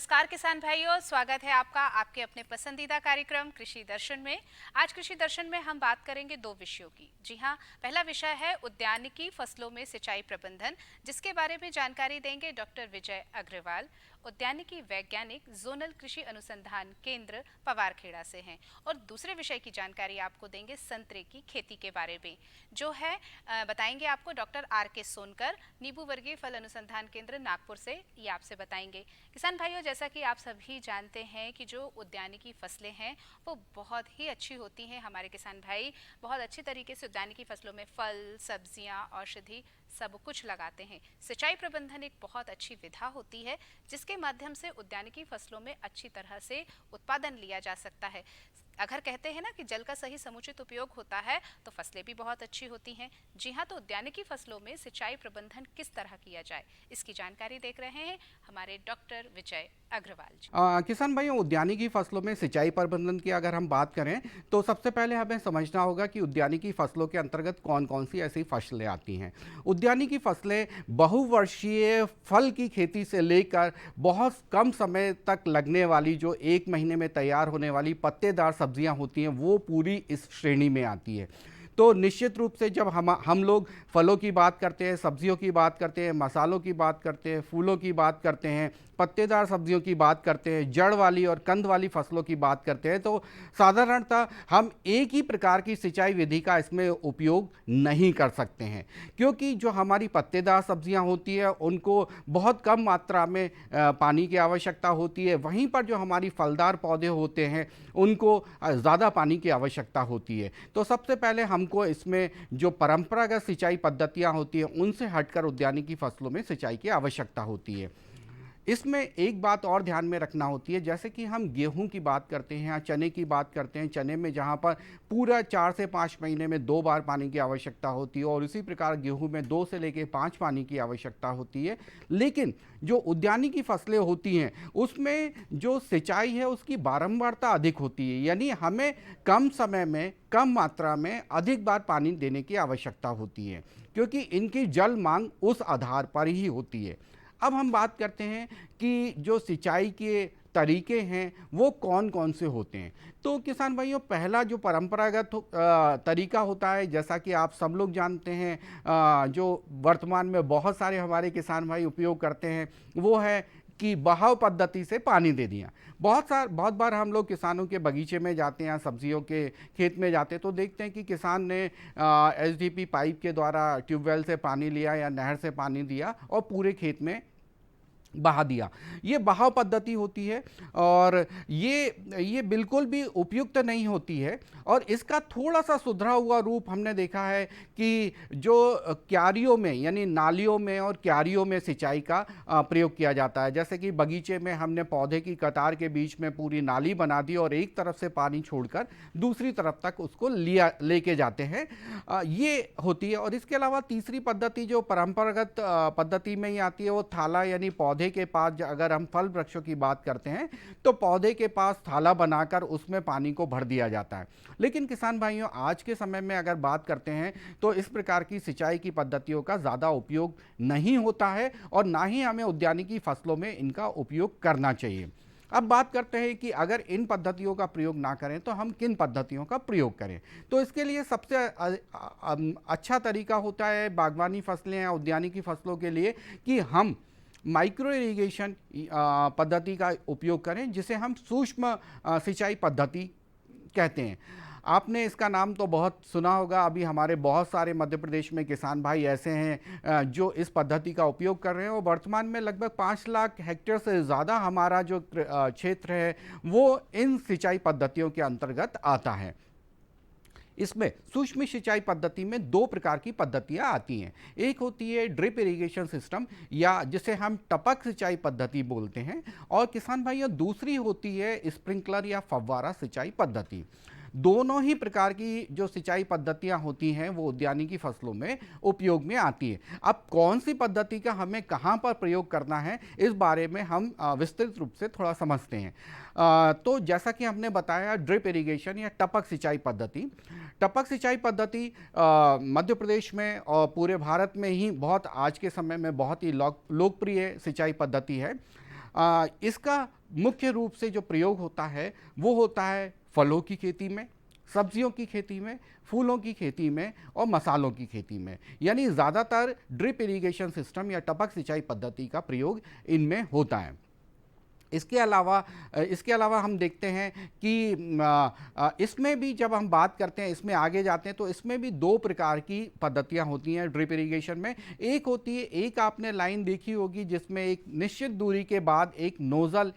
नमस्कार किसान भाइयों, स्वागत है आपका आपके अपने पसंदीदा कार्यक्रम कृषि दर्शन में। आज कृषि दर्शन में हम बात करेंगे दो विषयों की। जी हाँ, पहला विषय है उद्यानिकी फसलों में सिंचाई प्रबंधन, जिसके बारे में जानकारी देंगे डॉक्टर विजय अग्रवाल। उद्यानिकी वैज्ञानिक जोनल कृषि अनुसंधान केंद्र पवारखेड़ा से हैं। और दूसरे विषय की जानकारी आपको देंगे संतरे की खेती के बारे में, जो है बताएंगे आपको डॉक्टर R.K. सोनकर, नींबू वर्गीय फल अनुसंधान केंद्र नागपुर से। ये आपसे बताएंगे। किसान भाइयों, जैसा कि आप सभी जानते हैं कि जो उद्यानिकी फसलें हैं वो बहुत ही अच्छी होती हैं। हमारे किसान भाई बहुत अच्छी तरीके से उद्यानिकी फसलों में फल, सब्जियां, औषधि सब कुछ लगाते हैं। सिंचाई प्रबंधन एक बहुत अच्छी विधा होती है जिसके माध्यम से उद्यानिकी फसलों में अच्छी तरह से उत्पादन लिया जा सकता है। अगर कहते हैं ना कि जल का सही समुचित उपयोग होता है तो फसलें भी बहुत अच्छी होती हैं। जी हाँ, तो उद्यानिकी फसलों में सिंचाई प्रबंधन किस तरह किया जाए, इसकी जानकारी देख रहे हैं हमारे डॉक्टर विजय अग्रवाल जी। किसान भाइयों, उद्यानिकी फसलों में सिंचाई प्रबंधन की अगर हम बात करें तो सबसे पहले हमें समझना होगा कि उद्यानिकी फसलों के अंतर्गत कौन कौन सी ऐसी फसलें आती हैं। उद्यानिकी फसलें बहुवर्षीय फल की खेती से लेकर बहुत कम समय तक लगने वाली, जो 1 महीने में तैयार होने वाली पत्तेदार सब्जियां होती हैं, वो पूरी इस श्रेणी में आती है। तो निश्चित रूप से जब हम लोग फलों की बात करते हैं, सब्जियों की बात करते हैं, मसालों की बात करते हैं, फूलों की बात करते हैं, पत्तेदार सब्जियों की बात करते हैं, जड़ वाली और कंद वाली फसलों की बात करते हैं, तो साधारणतः हम एक ही प्रकार की सिंचाई विधि का इसमें उपयोग नहीं कर सकते हैं, क्योंकि जो हमारी पत्तेदार सब्जियां होती है उनको बहुत कम मात्रा में पानी की आवश्यकता होती है। वहीं पर जो हमारी फलदार पौधे होते हैं उनको ज़्यादा पानी की आवश्यकता होती है। तो सबसे पहले हमको इसमें जो परंपरागत सिंचाई पद्धतियां होती हैं उनसे हटकर उद्यानिकी फसलों में सिंचाई की आवश्यकता होती है। इसमें एक बात और ध्यान में रखना होती है, जैसे कि हम गेहूं की बात करते हैं या चने की बात करते हैं, चने में जहां पर पूरा 4 से 5 महीने में 2 बार पानी की आवश्यकता होती है और इसी प्रकार गेहूं में 2 से लेकर 5 पानी की आवश्यकता होती है। लेकिन जो उद्यानिकी फसलें होती हैं उसमें जो सिंचाई है उसकी बारंबारता अधिक होती है, यानी हमें कम समय में कम मात्रा में अधिक बार पानी देने की आवश्यकता होती है, क्योंकि इनकी जल मांग उस आधार पर ही होती है। अब हम बात करते हैं कि जो सिंचाई के तरीके हैं वो कौन कौन से होते हैं। तो किसान भाइयों, पहला जो परंपरागत तरीका होता है, जैसा कि आप सब लोग जानते हैं, जो वर्तमान में बहुत सारे हमारे किसान भाई उपयोग करते हैं, वो है कि बहाव पद्धति से पानी दे दिया। बहुत बार हम लोग किसानों के बगीचे में जाते हैं, सब्जियों के खेत में जाते हैं, तो देखते हैं कि किसान ने एसडीपी पाइप के द्वारा ट्यूबवेल से पानी लिया या नहर से पानी दिया और पूरे खेत में बहा दिया। ये बहाव पद्धति होती है और ये बिल्कुल भी उपयुक्त नहीं होती है। और इसका थोड़ा सा सुधरा हुआ रूप हमने देखा है कि जो क्यारियों में, यानी नालियों में और क्यारियों में सिंचाई का प्रयोग किया जाता है। जैसे कि बगीचे में हमने पौधे की कतार के बीच में पूरी नाली बना दी और एक तरफ से पानी छोड़कर दूसरी तरफ तक उसको लेके जाते हैं, ये होती है। और इसके अलावा तीसरी पद्धति जो परंपरागत पद्धति में ही आती है वो थाला, यानी पौधे के पास, अगर हम फल वृक्षों की बात करते हैं तो पौधे के पास थाला बनाकर उसमें पानी को भर दिया जाता है। लेकिन किसान भाइयों, आज के समय में अगर बात करते हैं तो इस प्रकार की सिंचाई की पद्धतियों का ज़्यादा उपयोग नहीं होता है और ना ही हमें उद्यानिकी फसलों में इनका उपयोग करना चाहिए। अब बात करते हैं कि अगर इन पद्धतियों का प्रयोग ना करें तो हम किन पद्धतियों का प्रयोग करें। तो इसके लिए सबसे अच्छा तरीका होता है बागवानी फसलें या उद्यानिकी फसलों के लिए कि हम माइक्रो इरिगेशन पद्धति का उपयोग करें, जिसे हम सूक्ष्म सिंचाई पद्धति कहते हैं। आपने इसका नाम तो बहुत सुना होगा। अभी हमारे बहुत सारे मध्य प्रदेश में किसान भाई ऐसे हैं जो इस पद्धति का उपयोग कर रहे हैं और वर्तमान में लगभग 5 लाख हेक्टेयर से ज़्यादा हमारा जो क्षेत्र है वो इन सिंचाई पद्धतियों के अंतर्गत आता है। इसमें सूक्ष्म सिंचाई पद्धति में 2 प्रकार की पद्धतियां आती हैं। एक होती है ड्रिप इरिगेशन सिस्टम, या जिसे हम टपक सिंचाई पद्धति बोलते हैं, और किसान भाइयों दूसरी होती है स्प्रिंकलर या फव्वारा सिंचाई पद्धति। दोनों ही प्रकार की जो सिंचाई पद्धतियां होती हैं वो उद्यानिकी फसलों में उपयोग में आती है। अब कौन सी पद्धति का हमें कहां पर प्रयोग करना है, इस बारे में हम विस्तृत रूप से थोड़ा समझते हैं। तो जैसा कि हमने बताया, ड्रिप इरिगेशन या टपक सिंचाई पद्धति। टपक सिंचाई पद्धति मध्य प्रदेश में और पूरे भारत में ही बहुत आज के समय में बहुत ही लोकप्रिय सिंचाई पद्धति है। इसका मुख्य रूप से जो प्रयोग होता है वो होता है फलों की खेती में, सब्जियों की खेती में, फूलों की खेती में और मसालों की खेती में। यानी ज़्यादातर ड्रिप इरिगेशन सिस्टम या टपक सिंचाई पद्धति का प्रयोग इनमें होता है। इसके अलावा हम देखते हैं कि इसमें भी जब हम बात करते हैं, इसमें आगे जाते हैं, तो इसमें भी दो प्रकार की पद्धतियां होती हैं ड्रिप इरिगेशन में। एक होती है, एक आपने लाइन देखी होगी जिसमें एक निश्चित दूरी के बाद एक नोज़ल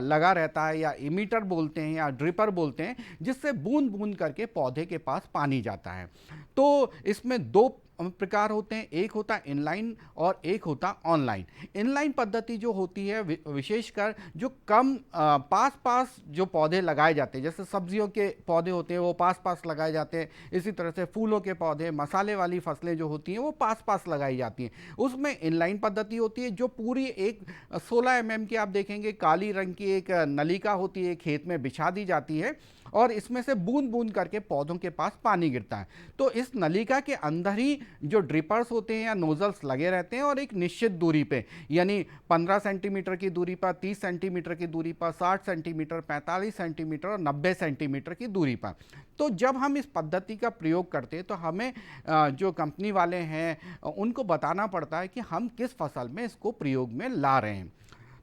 लगा रहता है, या इमीटर बोलते हैं या ड्रिपर बोलते हैं, जिससे बूंद बूंद करके पौधे के पास पानी जाता है। तो इसमें दो प्रकार होते हैं, एक होता है इनलाइन और एक होता ऑनलाइन। इनलाइन पद्धति जो होती है विशेषकर जो कम पास पास जो पौधे लगाए जाते हैं, जैसे सब्जियों के पौधे होते हैं वो पास पास लगाए जाते हैं, इसी तरह से फूलों के पौधे, मसाले वाली फसलें जो होती हैं वो पास पास लगाई जाती हैं। उसमें इनलाइन पद्धति होती है जो पूरी एक 16 mm की आप देखेंगे काली रंग की एक नलिका होती है, खेत में बिछा दी जाती है और इसमें से बूंद बूंद करके पौधों के पास पानी गिरता है। तो इस नलिका के अंदर ही जो ड्रिपर्स होते हैं या नोजल्स लगे रहते हैं और एक निश्चित दूरी पे, यानी 15 सेंटीमीटर की दूरी पर, 30 सेंटीमीटर की दूरी पर, 60 सेंटीमीटर, 45 सेंटीमीटर और 90 सेंटीमीटर की दूरी पर। तो जब हम इस पद्धति का प्रयोग करते हैं तो हमें जो कंपनी वाले हैं उनको बताना पड़ता है कि हम किस फसल में इसको प्रयोग में ला रहे हैं।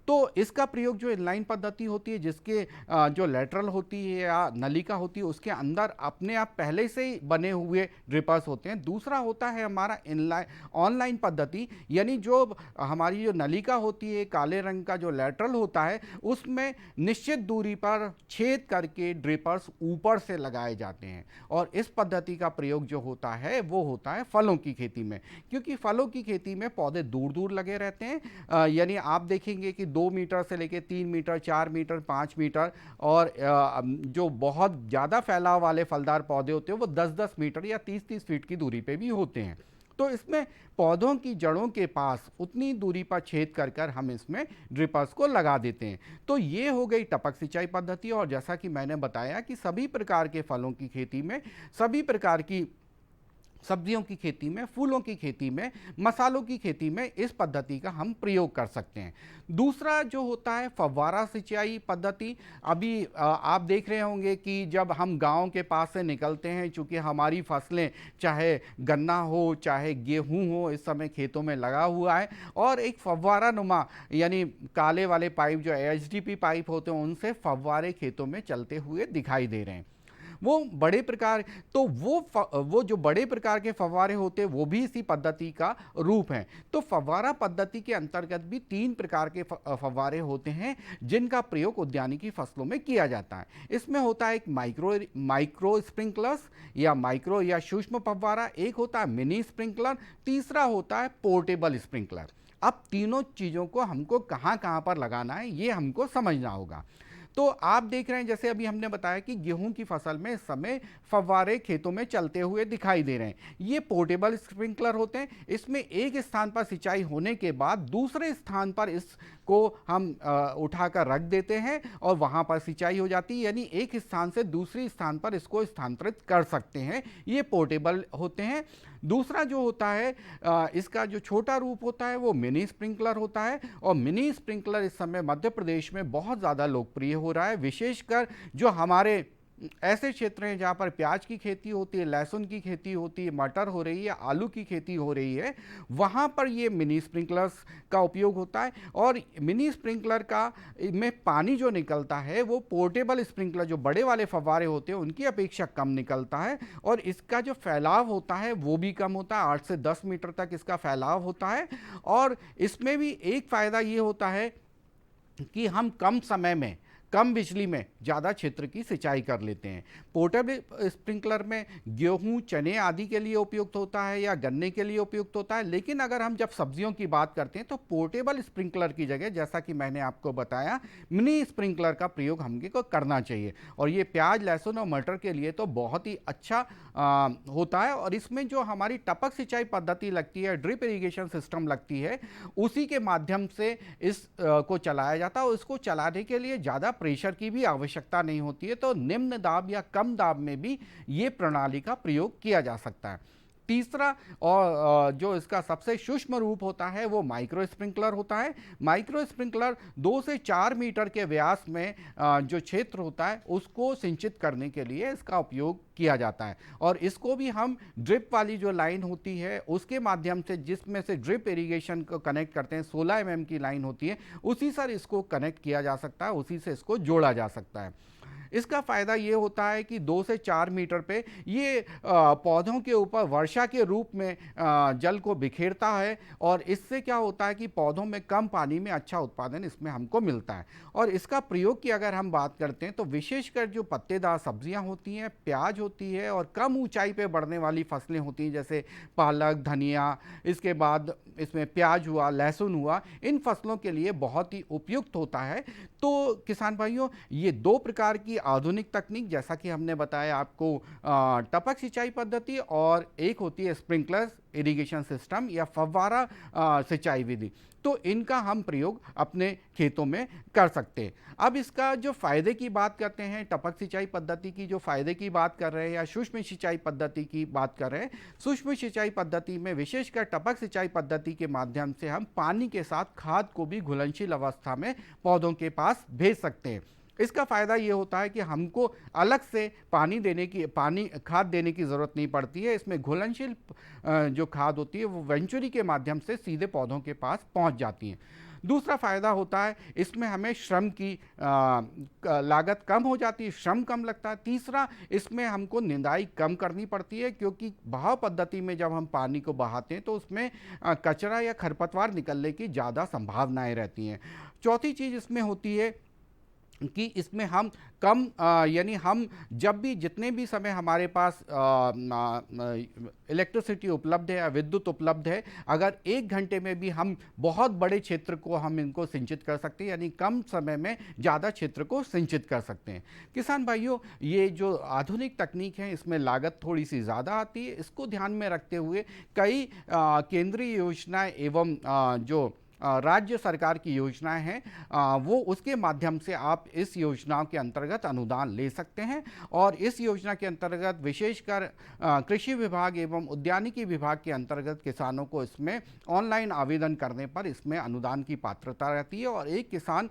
तो इसका प्रयोग जो इनलाइन पद्धति होती है, जिसके जो लेटरल होती है या नलिका होती है उसके अंदर अपने आप पहले से ही बने हुए ड्रिपर्स होते हैं। दूसरा होता है हमारा इनलाइन ऑनलाइन पद्धति, यानी जो हमारी जो नलिका होती है काले रंग का जो लेटरल होता है उसमें निश्चित दूरी पर छेद करके ड्रिपर्स ऊपर से लगाए जाते हैं। और इस पद्धति का प्रयोग जो होता है वो होता है फलों की खेती में, क्योंकि फलों की खेती में पौधे दूर दूर लगे रहते हैं। यानी आप देखेंगे कि 2 मीटर से लेके 3 मीटर, 4 मीटर, 5 मीटर और जो बहुत ज़्यादा फैलाव वाले फलदार पौधे होते हैं वो 10-10 मीटर या 30-30 फीट की दूरी पे भी होते हैं। तो इसमें पौधों की जड़ों के पास उतनी दूरी पर छेद कर कर हम इसमें ड्रिपर्स को लगा देते हैं। तो ये हो गई टपक सिंचाई पद्धति। और जैसा कि मैंने बताया कि सभी प्रकार के फलों की खेती में, सभी प्रकार की सब्जियों की खेती में, फूलों की खेती में, मसालों की खेती में इस पद्धति का हम प्रयोग कर सकते हैं। दूसरा जो होता है फव्वारा सिंचाई पद्धति। अभी आप देख रहे होंगे कि जब हम गांव के पास से निकलते हैं, चूँकि हमारी फसलें चाहे गन्ना हो चाहे गेहूं हो इस समय खेतों में लगा हुआ है, और एक फव्वारा नुमा यानी काले वाले पाइप जो एचडीपी पाइप होते हैं उनसे फव्वारे खेतों में चलते हुए दिखाई दे रहे हैं। वो बड़े प्रकार, तो वो जो बड़े प्रकार के फव्वारे होते हैं वो भी इसी पद्धति का रूप है। तो फव्वारा पद्धति के अंतर्गत भी 3 प्रकार के फव्वारे होते हैं जिनका प्रयोग उद्यानिकी फसलों में किया जाता है। इसमें होता है एक माइक्रो स्प्रिंकलर्स या माइक्रो या सूक्ष्म फव्वारा, एक होता है मिनी स्प्रिंकलर, तीसरा होता है पोर्टेबल स्प्रिंकलर। अब तीनों चीज़ों को हमको कहाँ कहाँ पर लगाना है ये हमको समझना होगा। तो आप देख रहे हैं जैसे अभी हमने बताया कि गेहूं की फसल में इस समय फव्वारे खेतों में चलते हुए दिखाई दे रहे हैं। ये पोर्टेबल स्प्रिंकलर होते हैं। इसमें एक स्थान पर सिंचाई होने के बाद दूसरे स्थान पर इसको हम उठाकर रख देते हैं और वहां पर सिंचाई हो जाती है, यानी एक स्थान से दूसरे स्थान पर इसको स्थानांतरित कर सकते हैं। ये पोर्टेबल होते हैं। दूसरा जो होता है इसका जो छोटा रूप होता है वो मिनी स्प्रिंकलर होता है, और मिनी स्प्रिंकलर इस समय मध्य प्रदेश में बहुत ज़्यादा लोकप्रिय हो रहा है। विशेषकर जो हमारे ऐसे क्षेत्र हैं जहाँ पर प्याज की खेती होती है, लहसुन की खेती होती है, मटर हो रही है, आलू की खेती हो रही है, वहाँ पर ये मिनी स्प्रिंकलर्स का उपयोग होता है। और मिनी स्प्रिंकलर का में पानी जो निकलता है वो पोर्टेबल स्प्रिंकलर जो बड़े वाले फव्वारे होते हैं उनकी अपेक्षा कम निकलता है, और इसका जो फैलाव होता है वो भी कम होता है, 8 से 10 मीटर तक इसका फैलाव होता है। और इसमें भी एक फ़ायदा ये होता है कि हम कम समय में, कम बिजली में ज़्यादा क्षेत्र की सिंचाई कर लेते हैं। पोर्टेबल स्प्रिंकलर में गेहूं, चने आदि के लिए उपयुक्त होता है या गन्ने के लिए उपयुक्त होता है, लेकिन अगर हम जब सब्जियों की बात करते हैं तो पोर्टेबल स्प्रिंकलर की जगह, जैसा कि मैंने आपको बताया, मिनी स्प्रिंकलर का प्रयोग हमको करना चाहिए। और ये प्याज, लहसुन और मटर के लिए तो बहुत ही अच्छा होता है। और इसमें जो हमारी टपक सिंचाई पद्धति लगती है, ड्रिप इरिगेशन सिस्टम लगती है, उसी के माध्यम से इस को चलाया जाता है। और इसको चलाने के लिए ज़्यादा प्रेशर की भी आवश्यकता नहीं होती है, तो निम्न दाब या कम दाब में भी ये प्रणाली का प्रयोग किया जा सकता है। तीसरा और जो इसका सबसे सूक्ष्म रूप होता है वो माइक्रो स्प्रिंकलर होता है। माइक्रो स्प्रिंकलर 2 से 4 मीटर के व्यास में जो क्षेत्र होता है उसको सिंचित करने के लिए इसका उपयोग किया जाता है। और इसको भी हम ड्रिप वाली जो लाइन होती है उसके माध्यम से, जिसमें से ड्रिप इरिगेशन को कनेक्ट करते हैं, 16 mm की लाइन होती है, उसी से इसको कनेक्ट किया जा सकता है, उसी से इसको जोड़ा जा सकता है। इसका फ़ायदा ये होता है कि 2 से 4 मीटर पे ये पौधों के ऊपर वर्षा के रूप में जल को बिखेरता है, और इससे क्या होता है कि पौधों में कम पानी में अच्छा उत्पादन इसमें हमको मिलता है। और इसका प्रयोग की अगर हम बात करते हैं तो विशेषकर जो पत्तेदार सब्जियां होती हैं, प्याज होती है, और कम ऊंचाई पे बढ़ने वाली फसलें होती हैं जैसे पालक, धनिया, इसके बाद इसमें प्याज हुआ, लहसुन हुआ, इन फसलों के लिए बहुत ही उपयुक्त होता है। तो किसान भाइयों, ये 2 प्रकार की आधुनिक तकनीक, जैसा कि हमने बताया आपको, टपक सिंचाई पद्धति और एक होती है स्प्रिंकलर इरिगेशन सिस्टम या फव्वारा सिंचाई विधि, तो इनका हम प्रयोग अपने खेतों में कर सकते हैं। अब इसका जो फायदे की बात करते हैं, टपक सिंचाई पद्धति की जो फायदे की बात कर रहे हैं या सूक्ष्म सिंचाई पद्धति की बात कर रहे हैं, सूक्ष्म सिंचाई पद्धति में विशेषकर टपक सिंचाई पद्धति के माध्यम से हम पानी के साथ खाद को भी घुलनशील अवस्था में पौधों के पास भेज सकते हैं। इसका फ़ायदा ये होता है कि हमको अलग से खाद देने की ज़रूरत नहीं पड़ती है। इसमें घुलनशील जो खाद होती है वो वेंचुरी के माध्यम से सीधे पौधों के पास पहुंच जाती है। दूसरा फ़ायदा होता है, इसमें हमें श्रम की लागत कम हो जाती है, श्रम कम लगता है। तीसरा, इसमें हमको निंदाई कम करनी पड़ती है, क्योंकि बहाव पद्धति में जब हम पानी को बहाते हैं तो उसमें कचरा या खरपतवार निकलने की ज़्यादा संभावनाएं रहती हैं। चौथी चीज़ इसमें होती है कि इसमें हम कम यानी हम जब भी जितने भी समय हमारे पास इलेक्ट्रिसिटी उपलब्ध है या विद्युत उपलब्ध है, अगर 1 घंटे में भी हम बहुत बड़े क्षेत्र को हम इनको सिंचित कर सकते हैं, यानी कम समय में ज़्यादा क्षेत्र को सिंचित कर सकते हैं। किसान भाइयों, ये जो आधुनिक तकनीक है इसमें लागत थोड़ी सी ज़्यादा आती है। इसको ध्यान में रखते हुए कई केंद्रीय योजनाएं एवं जो राज्य सरकार की योजनाएं हैं वो उसके माध्यम से आप इस योजनाओं के अंतर्गत अनुदान ले सकते हैं। और इस योजना के अंतर्गत विशेषकर कृषि विभाग एवं उद्यानिकी विभाग के अंतर्गत किसानों को इसमें ऑनलाइन आवेदन करने पर इसमें अनुदान की पात्रता रहती है, और एक किसान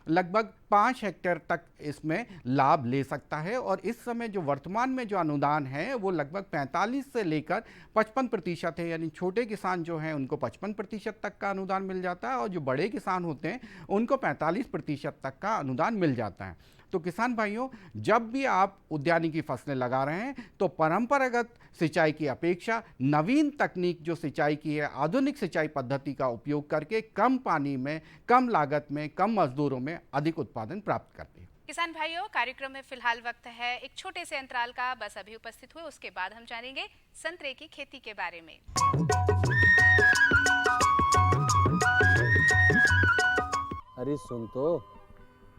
लगभग 5 हेक्टेयर तक इसमें लाभ ले सकता है। और इस समय जो वर्तमान में जो अनुदान है वो लगभग 45 से लेकर 55% है, यानी छोटे किसान जो हैं उनको 55% तक का अनुदान मिल जाता है, और जो बड़े किसान होते हैं उनको 45% तक का अनुदान मिल जाता है। तो किसान भाइयों, जब भी आप उद्यानिकी फसलें लगा रहे हैं तो परंपरागत सिंचाई की अपेक्षा नवीन तकनीक जो सिंचाई की है, आधुनिक सिंचाई पद्धति का उपयोग करके कम पानी में, कम लागत में, कम मजदूरों में अधिक उत्पादन प्राप्त करते हैं। किसान भाइयों, कार्यक्रम में फिलहाल वक्त है एक छोटे से अंतराल का, बस अभी उपस्थित हुए, उसके बाद हम जानेंगे संतरे की खेती के बारे में। अरे सुन तो।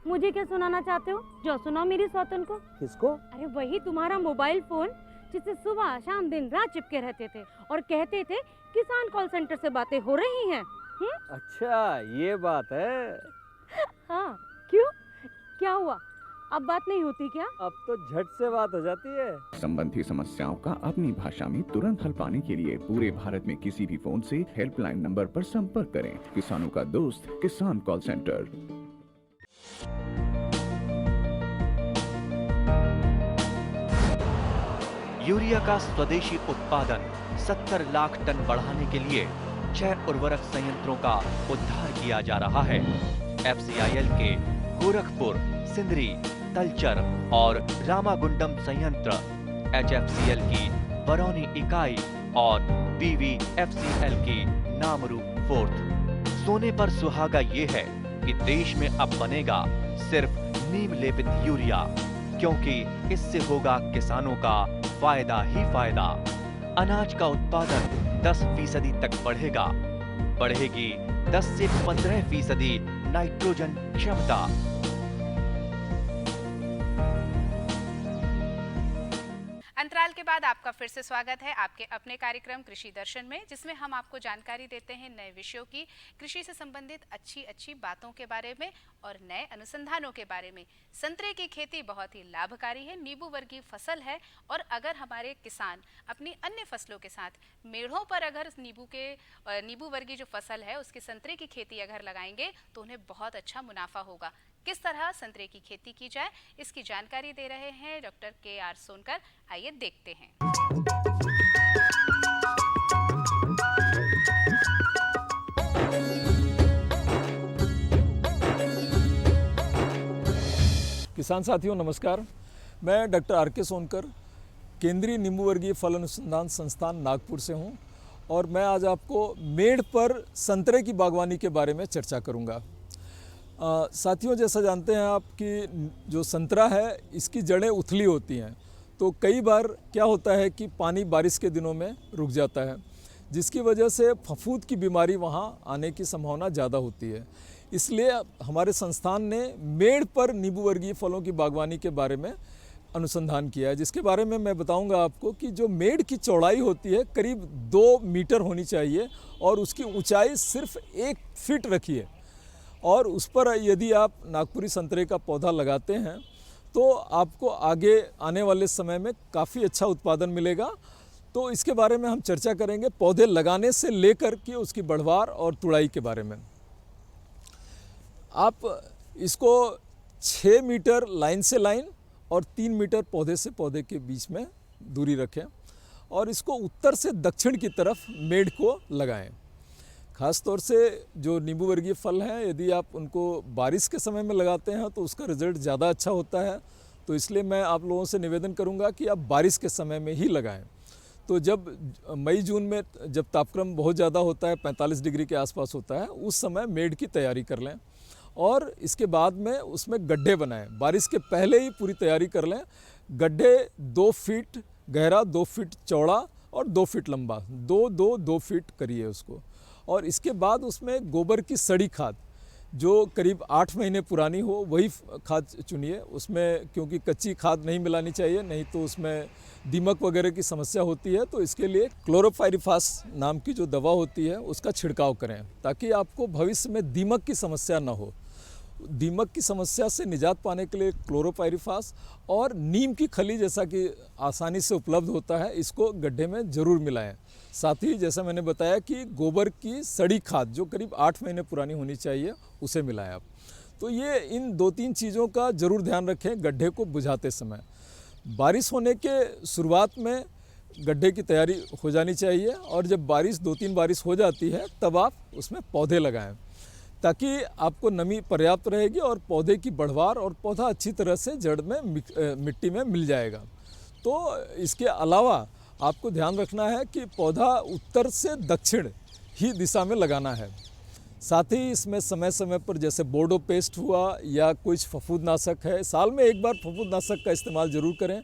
मुझे क्या सुनाना चाहते हो? जो सुनाओ मेरी सौतन को। किसको? अरे वही तुम्हारा मोबाइल फोन जिससे सुबह शाम दिन रात चिपके रहते थे और कहते थे किसान कॉल सेंटर से बातें हो रही हैं। अच्छा, ये बात है। हाँ, क्यों? क्या हुआ? अब बात नहीं होती क्या? अब तो झट से बात हो जाती है। संबंधी समस्याओं का अपनी भाषा में तुरंत हल पाने के लिए पूरे भारत में किसी भी फोन से हेल्पलाइन नंबर पर संपर्क करें। किसानों का दोस्त किसान कॉल सेंटर। यूरिया का स्वदेशी उत्पादन 70 लाख टन बढ़ाने के लिए 6 उर्वरक संयंत्रों का उद्धार किया जा रहा है। FCIL के गोरखपुर, सिंदरी, तलचर और रामागुंडम संयंत्र, HFCL की बरौनी इकाई और BVFCL की नामरू फोर्थ। सोने पर सुहागा ये है कि देश में अब बनेगा सिर्फ नीम लेपित यूरिया, क्योंकि इससे होगा किसानों का फायदा ही फायदा। अनाज का उत्पादन 10% तक बढ़ेगा। बढ़ेगी 10 से 15% नाइट्रोजन क्षमता। अंतराल के बाद आपका फिर से स्वागत है आपके अपने कार्यक्रम कृषि दर्शन में, जिसमें हम आपको जानकारी देते हैं नए विषयों की, कृषि से संबंधित अच्छी बातों के बारे में और नए अनुसंधानों के बारे में। संतरे की खेती बहुत ही लाभकारी है, नींबू वर्गीय फसल है और अगर हमारे किसान अपनी अन्य फसलों के साथ मेढ़ों पर अगर नींबू वर्गीय जो फसल है उसके संतरे की खेती अगर लगाएंगे तो उन्हें बहुत अच्छा मुनाफा होगा। किस तरह संतरे की खेती की जाए इसकी जानकारी दे रहे हैं डॉक्टर KR सोनकर। आइए देखते हैं। किसान साथियों नमस्कार, मैं डॉक्टर RK सोनकर केंद्रीय नींबू वर्गीय फल अनुसंधान संस्थान नागपुर से हूं और मैं आज आपको मेड़ पर संतरे की बागवानी के बारे में चर्चा करूंगा। साथियों, जैसा जानते हैं आप कि जो संतरा है इसकी जड़ें उथली होती हैं, तो कई बार क्या होता है कि पानी बारिश के दिनों में रुक जाता है, जिसकी वजह से फफूंद की बीमारी वहाँ आने की संभावना ज़्यादा होती है। इसलिए हमारे संस्थान ने मेड़ पर नींबू वर्गीय फलों की बागवानी के बारे में अनुसंधान किया है, जिसके बारे में मैं बताऊंगा आपको कि जो मेड़ की चौड़ाई होती है करीब 2 मीटर होनी चाहिए और उसकी ऊंचाई सिर्फ 1 फीट रखिए और उस पर यदि आप नागपुरी संतरे का पौधा लगाते हैं तो आपको आगे आने वाले समय में काफ़ी अच्छा उत्पादन मिलेगा। तो इसके बारे में हम चर्चा करेंगे, पौधे लगाने से लेकर के उसकी बढ़वार और तुड़ाई के बारे में। आप इसको 6 मीटर लाइन से लाइन और 3 मीटर पौधे से पौधे के बीच में दूरी रखें और इसको उत्तर से दक्षिण की तरफ मेड़ को लगाएं। ख़ास तौर से जो नींबू वर्गीय फल हैं, यदि आप उनको बारिश के समय में लगाते हैं तो उसका रिज़ल्ट ज़्यादा अच्छा होता है। तो इसलिए मैं आप लोगों से निवेदन करूंगा कि आप बारिश के समय में ही लगाएं। तो जब मई जून में जब तापक्रम बहुत ज़्यादा होता है, 45 डिग्री के आसपास होता है, उस समय मेड़ की तैयारी कर लें और इसके बाद में उसमें गड्ढे बनाएं। बारिश के पहले ही पूरी तैयारी कर लें। गड्ढे 2 फीट गहरा, 2 फीट चौड़ा और 2 फीट लंबा, 2 फीट करिए उसको। और इसके बाद उसमें गोबर की सड़ी खाद जो करीब 8 महीने पुरानी हो वही खाद चुनिए उसमें, क्योंकि कच्ची खाद नहीं मिलानी चाहिए, नहीं तो उसमें दीमक वगैरह की समस्या होती है। तो इसके लिए क्लोरोपाइरिफास नाम की जो दवा होती है उसका छिड़काव करें ताकि आपको भविष्य में दीमक की समस्या न हो। दीमक की समस्या से निजात पाने के लिए क्लोरोपाइरिफास और नीम की खली जैसा कि आसानी से उपलब्ध होता है, इसको गड्ढे में ज़रूर मिलाएं। साथ ही जैसा मैंने बताया कि गोबर की सड़ी खाद जो करीब 8 महीने पुरानी होनी चाहिए उसे मिलाएं आप। तो ये इन 2-3 चीज़ों का ज़रूर ध्यान रखें गड्ढे को बुझाते समय। बारिश होने के शुरुआत में गड्ढे की तैयारी हो जानी चाहिए और जब बारिश 2-3 बारिश हो जाती है तब आप उसमें पौधे लगाएं ताकि आपको नमी पर्याप्त रहेगी और पौधे की बढ़वार और पौधा अच्छी तरह से जड़ में मिट्टी में मिल जाएगा। तो इसके अलावा आपको ध्यान रखना है कि पौधा उत्तर से दक्षिण ही दिशा में लगाना है। साथ ही इसमें समय समय पर जैसे बोर्डो पेस्ट हुआ या कुछ फफूंदनाशक है, साल में एक बार फफूंदनाशक का इस्तेमाल ज़रूर करें।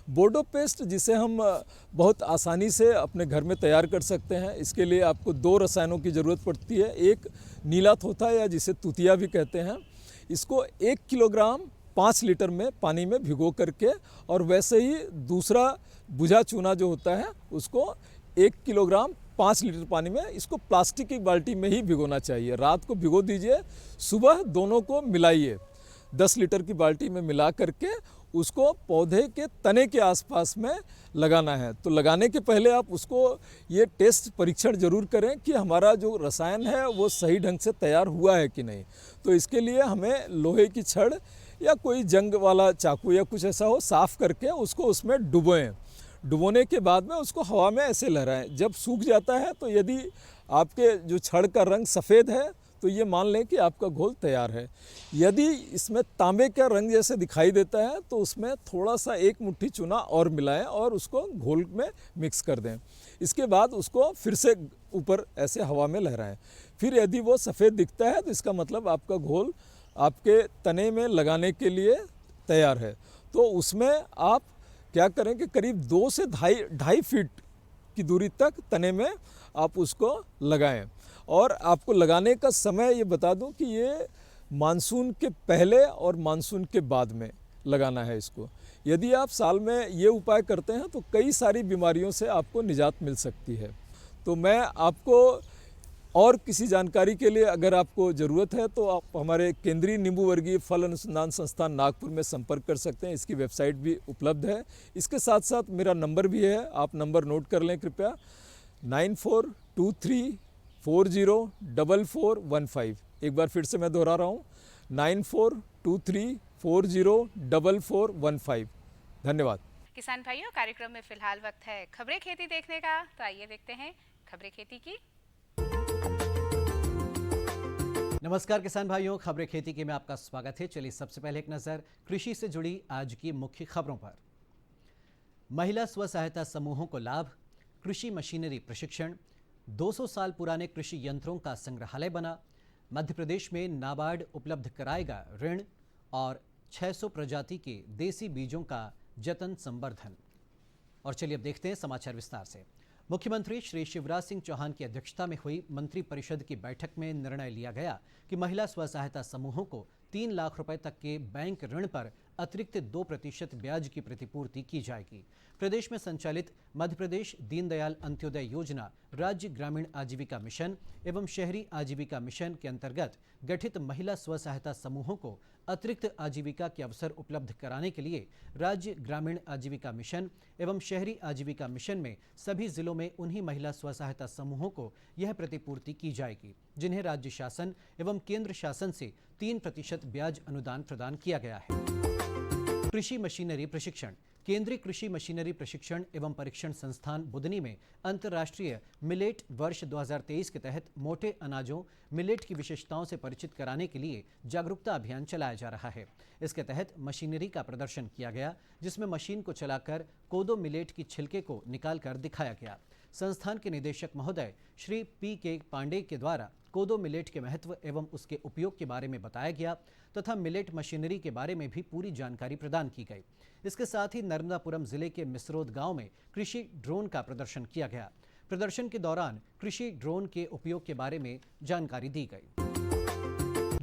बोर्डो पेस्ट जिसे हम बहुत आसानी से अपने घर में तैयार कर सकते हैं, इसके लिए आपको 2 रसायनों की ज़रूरत पड़ती है। एक नीला थोथा या जिसे तुतिया भी कहते हैं, इसको 1 किलोग्राम 5 लीटर में पानी में भिगो करके, और वैसे ही दूसरा बुझा चूना जो होता है उसको 1 किलोग्राम 5 लीटर पानी में, इसको प्लास्टिक की बाल्टी में ही भिगोना चाहिए। रात को भिगो दीजिए, सुबह दोनों को मिलाइए, 10 लीटर की बाल्टी में मिला करके उसको पौधे के तने के आसपास में लगाना है। तो लगाने के पहले आप उसको ये टेस्ट परीक्षण जरूर करें कि हमारा जो रसायन है वो सही ढंग से तैयार हुआ है कि नहीं। तो इसके लिए हमें लोहे की छड़ या कोई जंग वाला चाकू या कुछ ऐसा हो, साफ़ करके उसको उसमें डुबोएं। डुबोने के बाद में उसको हवा में ऐसे लहराएं। जब सूख जाता है तो यदि आपके जो छड़ का रंग सफ़ेद है तो ये मान लें कि आपका घोल तैयार है। यदि इसमें तांबे का रंग जैसे दिखाई देता है तो उसमें थोड़ा सा 1 मुट्ठी चूना और मिलाएं और उसको घोल में मिक्स कर दें। इसके बाद उसको फिर से ऊपर ऐसे हवा में लहराएं। फिर यदि वो सफ़ेद दिखता है तो इसका मतलब आपका घोल आपके तने में लगाने के लिए तैयार है। तो उसमें आप क्या करें कि करीब 2 से ढाई फीट की दूरी तक तने में आप उसको लगाएं। और आपको लगाने का समय ये बता दूं कि ये मानसून के पहले और मानसून के बाद में लगाना है इसको। यदि आप साल में ये उपाय करते हैं तो कई सारी बीमारियों से आपको निजात मिल सकती है। तो मैं आपको और किसी जानकारी के लिए अगर आपको ज़रूरत है तो आप हमारे केंद्रीय नींबू वर्गीय फल अनुसंधान संस्थान नागपुर में संपर्क कर सकते हैं। इसकी वेबसाइट भी उपलब्ध है। इसके साथ साथ मेरा नंबर भी है, आप नंबर नोट कर लें कृपया, 9423404415। एक बार फिर से मैं दोहरा रहा हूँ, 9423404415। धन्यवाद। किसान भाइयों, कार्यक्रम में फिलहाल वक्त है खबरें खेती देखने का, तो आइए देखते हैं खबरें खेती की। नमस्कार किसान भाइयों, खबरें खेती के में आपका स्वागत है। चलिए सबसे पहले एक नज़र कृषि से जुड़ी आज की मुख्य खबरों पर। महिला स्व सहायता समूहों को लाभ, कृषि मशीनरी प्रशिक्षण, 200 साल पुराने कृषि यंत्रों का संग्रहालय बना, मध्य प्रदेश में नाबार्ड उपलब्ध कराएगा ऋण, और 600 प्रजाति के देसी बीजों का जतन संवर्धन। और चलिए अब देखते हैं समाचार विस्तार से। मुख्यमंत्री श्री शिवराज सिंह चौहान की अध्यक्षता में हुई मंत्रिपरिषद की बैठक में निर्णय लिया गया कि महिला स्व सहायता समूहों को 3 लाख रुपए तक के बैंक ऋण पर अतिरिक्त 2% ब्याज की प्रतिपूर्ति की जाएगी। प्रदेश में संचालित मध्य प्रदेश दीनदयाल अंत्योदय योजना, राज्य ग्रामीण आजीविका मिशन एवं शहरी आजीविका मिशन के अंतर्गत गठित महिला स्व सहायता समूहों को अतिरिक्त आजीविका के अवसर उपलब्ध कराने के लिए राज्य ग्रामीण आजीविका मिशन एवं शहरी आजीविका मिशन में सभी जिलों में उन्हीं महिला स्व सहायता समूहों को यह प्रतिपूर्ति की जाएगी जिन्हें राज्य शासन एवं केंद्र शासन से 3% ब्याज अनुदान प्रदान किया गया है। कृषि मशीनरी प्रशिक्षण। केंद्रीय कृषि मशीनरी प्रशिक्षण एवं परीक्षण संस्थान बुदनी में अंतर्राष्ट्रीय मिलेट वर्ष 2023 के तहत मोटे अनाजों मिलेट की विशेषताओं से परिचित कराने के लिए जागरूकता अभियान चलाया जा रहा है। इसके तहत मशीनरी का प्रदर्शन किया गया, जिसमें मशीन को चलाकर कोदो मिलेट की छिलके को निकालकर दिखाया गया। संस्थान के निदेशक महोदय श्री P.K. पांडे के द्वारा कोदो मिलेट के महत्व एवं उसके उपयोग के बारे में बताया गया तथा मिलेट मशीनरी के बारे में भी पूरी जानकारी प्रदान की गई। इसके साथ ही नर्मदापुरम जिले के मिसरोद गांव में कृषि ड्रोन का प्रदर्शन किया गया। प्रदर्शन के दौरान कृषि ड्रोन के उपयोग के बारे में जानकारी दी गई।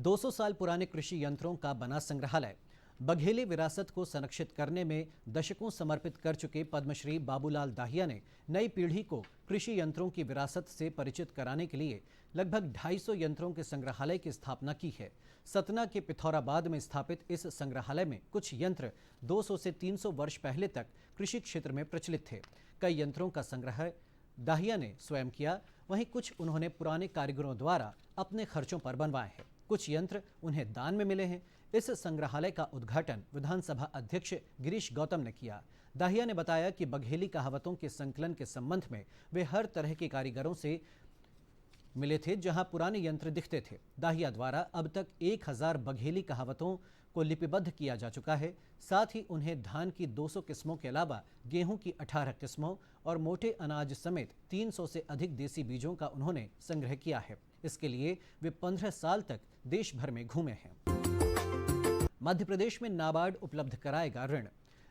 200 साल पुराने कृषि यंत्रों का बना संग्रहालय। बघेली विरासत को संरक्षित करने में दशकों समर्पित कर चुके पद्मश्री बाबूलाल दाहिया ने नई पीढ़ी को कृषि यंत्रों की विरासत से परिचित कराने के लिए लगभग 250 यंत्रों के संग्रहालय की स्थापना की है। सतना के पिथौराबाद में स्थापित इस संग्रहालय में कुछ यंत्र 200 से 300 वर्ष पहले तक कृषि क्षेत्र में प्रचलित थे। कई यंत्रों का संग्रह दाहिया ने स्वयं किया, वहीं कुछ उन्होंने पुराने कारीगरों द्वारा अपने खर्चों पर बनवाए हैं। कुछ यंत्र उन्हें दान में मिले हैं। इस संग्रहालय का उद्घाटन विधानसभा अध्यक्ष गिरीश गौतम ने किया। दाहिया ने बताया कि बघेली कहावतों के संकलन के संबंध में वे हर तरह के कारीगरों से मिले थे जहां पुराने यंत्र दिखते थे। दाहिया द्वारा अब तक 1000 बघेली कहावतों को लिपिबद्ध किया जा चुका है। साथ ही उन्हें धान की 200 किस्मों के अलावा गेहूं की 18 किस्मों और मोटे अनाज समेत 300 से अधिक देसी बीजों का उन्होंने संग्रह किया है। इसके लिए वे 15 साल तक देश भर में घूमे हैं। मध्य प्रदेश में नाबार्ड उपलब्ध कराएगा ऋण।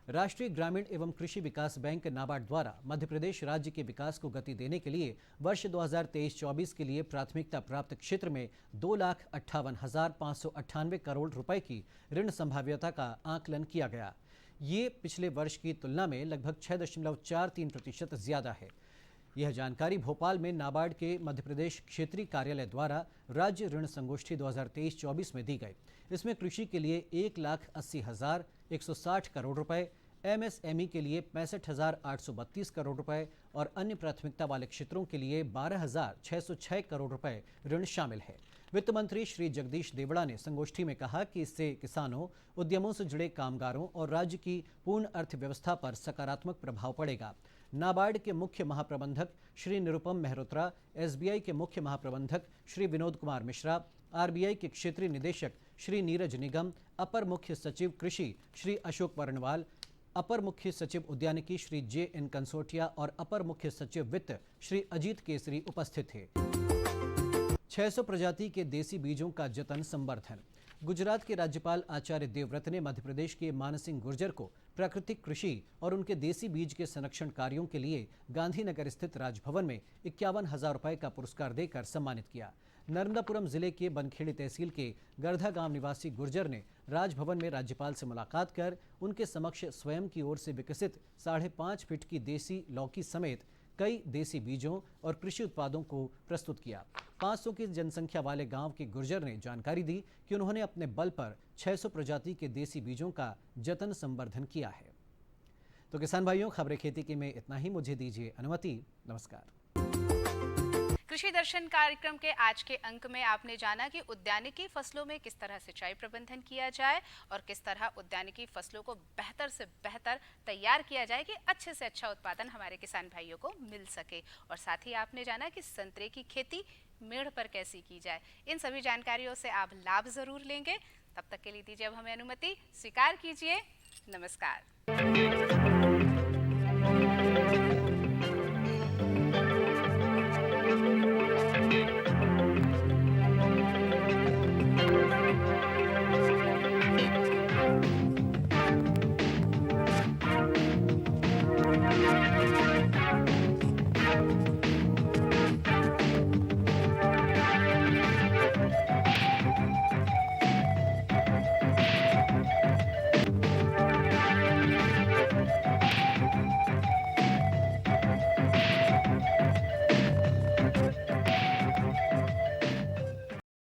राष्ट्रीय ग्रामीण एवं कृषि विकास बैंक नाबार्ड द्वारा मध्य प्रदेश राज्य के विकास को गति देने के लिए वर्ष 2023-24 के लिए प्राथमिकता प्राप्त क्षेत्र में 2,58,598 करोड़ रुपए की ऋण संभाव्यता का आकलन किया गया। ये पिछले वर्ष की तुलना में लगभग 6.43% ज्यादा है। यह जानकारी भोपाल में नाबार्ड के मध्य प्रदेश क्षेत्रीय कार्यालय द्वारा राज्य ऋण संगोष्ठी 2023-24 में दी गई। इसमें कृषि के लिए 1,80,160 करोड़ रुपए, एमएसएमई के लिए 65,832 करोड़ रुपए और अन्य प्राथमिकता वाले क्षेत्रों के लिए 12,606 करोड़ रुपए ऋण शामिल है। वित्त मंत्री श्री जगदीश देवड़ा ने संगोष्ठी में कहा कि इससे किसानों, उद्यमों से जुड़े कामगारों और राज्य की पूर्ण अर्थव्यवस्था पर सकारात्मक प्रभाव पड़ेगा। नाबार्ड के मुख्य महाप्रबंधक श्री निरुपम मेहरोत्रा, एसबीआई के मुख्य महाप्रबंधक श्री विनोद कुमार मिश्रा, आरबीआई के क्षेत्रीय निदेशक श्री नीरज निगम, अपर मुख्य सचिव कृषि श्री अशोक वर्णवाल, अपर मुख्य सचिव उद्यानिकी श्री JN कंसोटिया और अपर मुख्य सचिव वित्त श्री अजीत केसरी उपस्थित थे। 600 प्रजाति के देसी बीजों का जतन संवर्धन। गुजरात के राज्यपाल आचार्य देवव्रत ने मध्य प्रदेश के मानसिंह गुर्जर को प्राकृतिक कृषि और उनके देसी बीज के संरक्षण कार्यों के लिए गांधीनगर स्थित राजभवन में 51,000 रुपए का पुरस्कार देकर सम्मानित किया। नर्मदापुरम जिले के बनखेड़ी तहसील के गर्धा गांव निवासी गुर्जर ने राजभवन में राज्यपाल से मुलाकात कर उनके समक्ष स्वयं की ओर से विकसित 5.5 फीट की देसी लौकी समेत कई देसी बीजों और कृषि उत्पादों को प्रस्तुत किया। 500 की जनसंख्या वाले गांव के गुर्जर ने जानकारी दी कि उन्होंने अपने बल पर 600 प्रजाति के देसी बीजों का जतन संवर्धन किया है। तो किसान भाइयों, खबरें खेती की में इतना ही। मुझे दीजिए अनुमति। नमस्कार। कृषि दर्शन कार्यक्रम के आज के अंक में आपने जाना कि उद्यानिकी फसलों में किस तरह सिंचाई प्रबंधन किया जाए और किस तरह उद्यानिकी फसलों को बेहतर से बेहतर तैयार किया जाए कि अच्छे से अच्छा उत्पादन हमारे किसान भाइयों को मिल सके। और साथ ही आपने जाना कि संतरे की खेती मेड़ पर कैसी की जाए। इन सभी जानकारियों से आप लाभ जरूर लेंगे। तब तक के लिए दीजिए अब हमें अनुमति। स्वीकार कीजिए। नमस्कार।